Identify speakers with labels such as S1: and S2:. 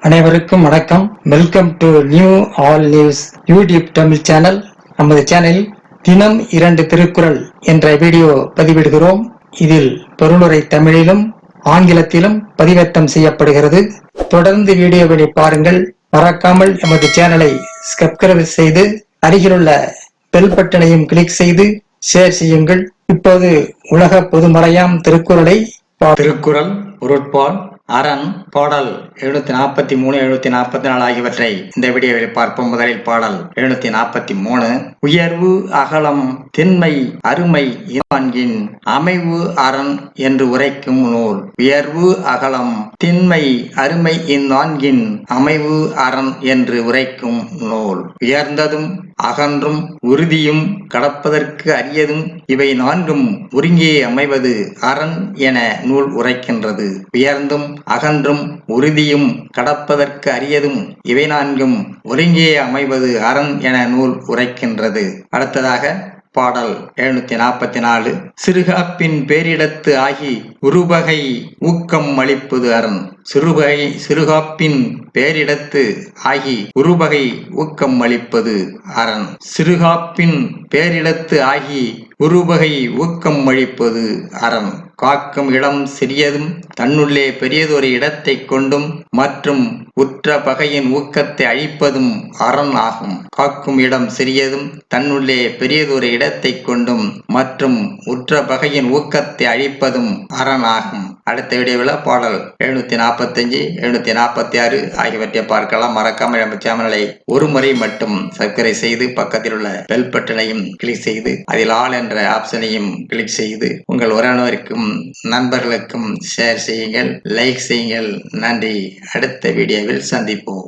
S1: அனைவருக்கும் வணக்கம். Welcome to new all news YouTube Tamil channel. நமது சேனலில் தினம் 2 திருக்குறள் என்ற வீடியோ பதிவிடுகிறோம். இதில் பொருளுரை தமிழிலும் ஆங்கிலத்திலும் பதிவேற்றம் செய்யப்படுகிறது. தொடர்ந்து வீடியோவை பாருங்கள். மறக்காமல் எமது சேனலை சப்ஸ்கிரைப் செய்து அருகிலுள்ள பெல் பட்டனையும் கிளிக் செய்து ஷேர் செய்யுங்கள். இப்போது உலக பொதுமறையாம் திருக்குறளை
S2: திருக்குறள் பொருட்பால் அரண் பாடல் 743 744 ஆகியவற்றை இந்த வீடியோவில் பார்ப்போம். முதலில் பாடல் 743. உயர்வு அகலம் திண்மை அருமை இன்கின் அமைவு அரண் என்று உரைக்கும் நூல். உயர்வு அகலம் திண்மை அருமை இந்நான்கின் அமைவு அரண் என்று உரைக்கும் நூல். உயர்ந்ததும் அகன்றும் உறுதியும் கடப்பதற்கு அரியதும் இவை நான்கும் ஒருங்கே அமைவது அரண் என நூல் உரைக்கின்றது. உயர்ந்தும் அகன்றும் உறுதியும் கடப்பதற்கு அரியதும் இவை நான்கும் ஒருங்கே அமைவது அரண் என நூல் உரைக்கின்றது. அடுத்ததாக பாடல் 744. சிறுகாப்பின் பேரிடத்து ஆகி உருபகை ஊக்கம் அளிப்பது அரண். சிறுகாப்பின் பேரிடத்து ஆகி உருபகை ஊக்கம் அளிப்பது அரண். சிறுகாப்பின் பேரிடத்து ஆகி உருபகை ஊக்கம் அளிப்பது அரண். காக்கும் இடம் சிறியதும் தன்னுள்ளே பெரியதொரு இடத்தை கொண்டும் மற்றும் உற்ற பகையின் ஊக்கத்தை அழிப்பதும் அரண் ஆகும். காக்கும் இடம் சிறியதும் தன்னுள்ளே பெரியதொரு இடத்தை கொண்டும் மற்றும் உற்ற பகையின் ஊக்கத்தை அழிப்பதும் அரண் ஆகும். அடுத்த வீடியோவில் பாடல் 745 746 ஆகியவற்றை பார்க்கலாம். மறக்காமல் நம்ம சேனலை ஒரு முறை மட்டும் சப்ஸ்கிரைப் செய்து பக்கத்தில் உள்ள பெல் பட்டனையும் கிளிக் செய்து அதில் ஆல் என்ற ஆப்ஷனையும் கிளிக் செய்து உங்கள் உறவினருக்கும் நண்பர்களுக்கும் ஷேர் செய்யுங்கள், லைக் செய்யுங்கள். நன்றி. அடுத்த வீடியோவில் சந்திப்போம்.